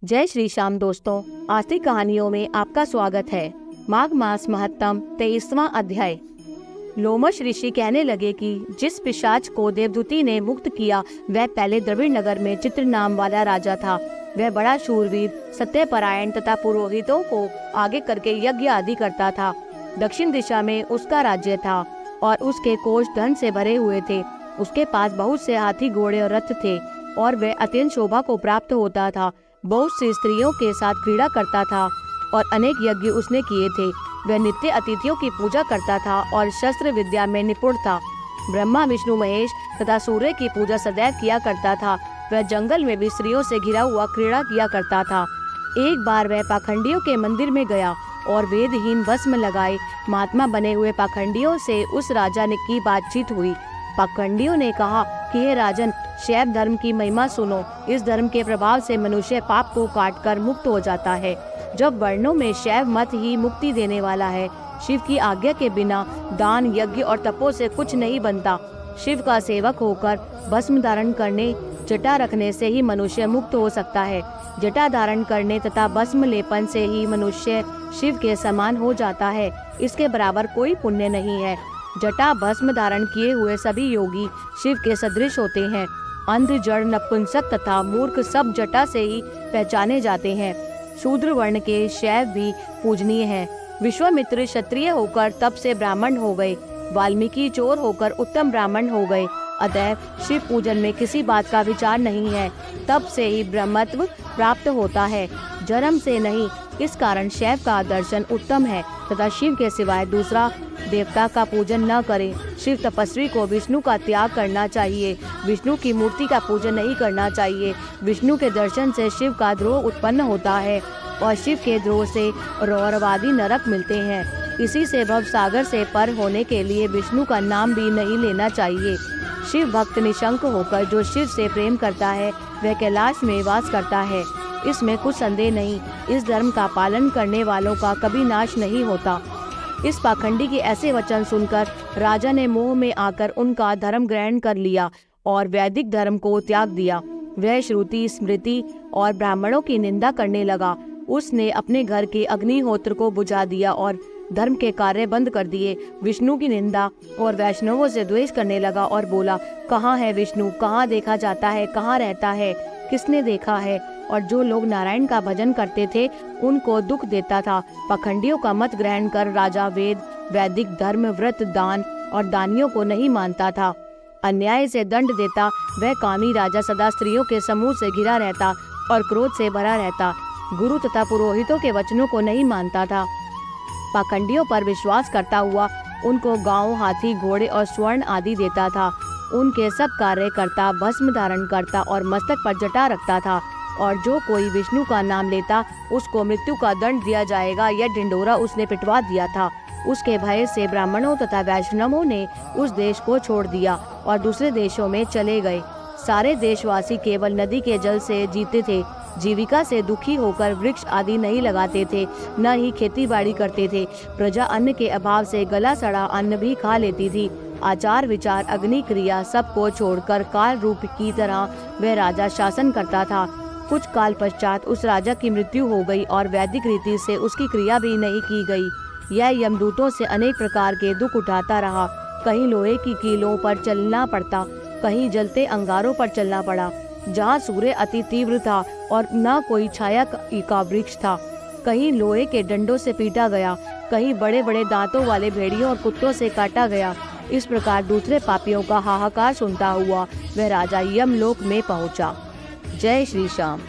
जय श्री श्याम दोस्तों, आस्तिक कहानियों में आपका स्वागत है। माघ मास महत्तम 23वां अध्याय। लोमश ऋषि कहने लगे कि जिस पिशाच को देवदूती ने मुक्त किया वह पहले द्रविड़ नगर में चित्र नाम वाला राजा था। वह बड़ा शूरवीर, सत्यपरायण तथा पुरोहितों को आगे करके यज्ञ आदि करता था। दक्षिण दिशा में उसका राज्य था और उसके कोष धन से भरे हुए थे। उसके पास बहुत से हाथी, घोड़े और रथ थे और वह अत्यंत शोभा को प्राप्त होता था। बहुत सी स्त्रियों के साथ क्रीड़ा करता था और अनेक यज्ञ उसने किए थे। वह नित्य अतिथियों की पूजा करता था और शस्त्र विद्या में निपुण था। ब्रह्मा, विष्णु, महेश तथा सूर्य की पूजा सदैव किया करता था। वह जंगल में भी स्त्रियों से घिरा हुआ क्रीड़ा किया करता था। एक बार वह पाखंडियों के मंदिर में गया और वेदहीन भस्म लगाए महात्मा बने हुए पाखंडियों से उस राजा ने की बातचीत हुई। पाखंडियों ने कहा कि हे राजन, शैव धर्म की महिमा सुनो। इस धर्म के प्रभाव से मनुष्य पाप को काटकर मुक्त हो जाता है। जब वर्णों में शैव मत ही मुक्ति देने वाला है। शिव की आज्ञा के बिना दान, यज्ञ और तपों से कुछ नहीं बनता। शिव का सेवक होकर भस्म धारण करने, जटा रखने से ही मनुष्य मुक्त हो सकता है। जटा धारण करने तथा भस्म लेपन से ही मनुष्य शिव के समान हो जाता है। इसके बराबर कोई पुण्य नहीं है। जटा भस्म धारण किए हुए सभी योगी शिव के सदृश होते हैं। अंध, जड़, नपुंसक तथा मूर्ख सब जटा से ही पहचाने जाते हैं। शूद्र वर्ण के शैव भी पूजनीय हैं। विश्वामित्र क्षत्रिय होकर तप से ब्राह्मण हो गए। वाल्मीकि चोर होकर उत्तम ब्राह्मण हो गए। अतः शिव पूजन में किसी बात का विचार नहीं है। तप से ही ब्रह्मत्व प्राप्त होता है, जन्म से नहीं। इस कारण शैव का दर्शन उत्तम है तथा शिव के सिवाय दूसरा देवता का पूजन न करें। शिव तपस्वी को विष्णु का त्याग करना चाहिए। विष्णु की मूर्ति का पूजन नहीं करना चाहिए। विष्णु के दर्शन से शिव का द्रोह उत्पन्न होता है और शिव के द्रोह से रौरवादी नरक मिलते हैं। इसी से भव सागर से पर होने के लिए विष्णु का नाम भी नहीं लेना चाहिए। शिव भक्त निशंक होकर जो शिव से प्रेम करता है वह कैलाश में वास करता है। इसमें कुछ संदेह नहीं। इस धर्म का पालन करने वालों का कभी नाश नहीं होता। इस पाखंडी के ऐसे वचन सुनकर राजा ने मोह में आकर उनका धर्म ग्रहण कर लिया और वैदिक धर्म को त्याग दिया। वह श्रुति, स्मृति और ब्राह्मणों की निंदा करने लगा। उसने अपने घर के अग्निहोत्र को बुझा दिया और धर्म के कार्य बंद कर दिए। विष्णु की निंदा और वैष्णवों से द्वेष करने लगा और बोला, कहाँ है विष्णु? कहाँ देखा जाता है? कहाँ रहता है? किसने देखा है? और जो लोग नारायण का भजन करते थे उनको दुख देता था। पाखंडियों का मत ग्रहण कर राजा वेद, वैदिक धर्म, व्रत, दान और दानियों को नहीं मानता था। अन्याय से दंड देता वह कामी राजा सदा स्त्रियों के समूह से घिरा रहता और क्रोध से भरा रहता। गुरु तथा पुरोहितों के वचनों को नहीं मानता था। पाखंडियों पर विश्वास करता हुआ उनको गांव, हाथी, घोड़े और स्वर्ण आदि देता था। उनके सब कार्य करता, भस्म धारण करता और मस्तक पर जटा रखता था। और जो कोई विष्णु का नाम लेता उसको मृत्यु का दंड दिया जाएगा। यह ढिंढोरा उसने पिटवा दिया था। उसके भय से ब्राह्मणों तथा वैष्णवों ने उस देश को छोड़ दिया और दूसरे देशों में चले गए। सारे देशवासी केवल नदी के जल से जीते थे। जीविका से दुखी होकर वृक्ष आदि नहीं लगाते थे, न ही खेती बाड़ी करते थे। प्रजा अन्न के अभाव से गला सड़ा अन्न भी खा लेती थी। आचार, विचार, अग्नि क्रिया सबको छोड़कर काल रूप की तरह वह राजा शासन करता था। कुछ काल पश्चात उस राजा की मृत्यु हो गई और वैदिक रीति से उसकी क्रिया भी नहीं की गई। यह यमदूतों से अनेक प्रकार के दुख उठाता रहा। कहीं लोहे की कीलों पर चलना पड़ता, कहीं जलते अंगारों पर चलना पड़ा। जहाँ सूर्य अति तीव्र था और न कोई छाया का वृक्ष था, कहीं लोहे के डंडों से पीटा गया, कहीं बड़े बड़े दांतों वाले भेड़ियों और कुत्तों से काटा गया। इस प्रकार दूसरे पापियों का हाहाकार सुनता हुआ वह राजा यमलोक में पहुंचा। जय श्री श्याम।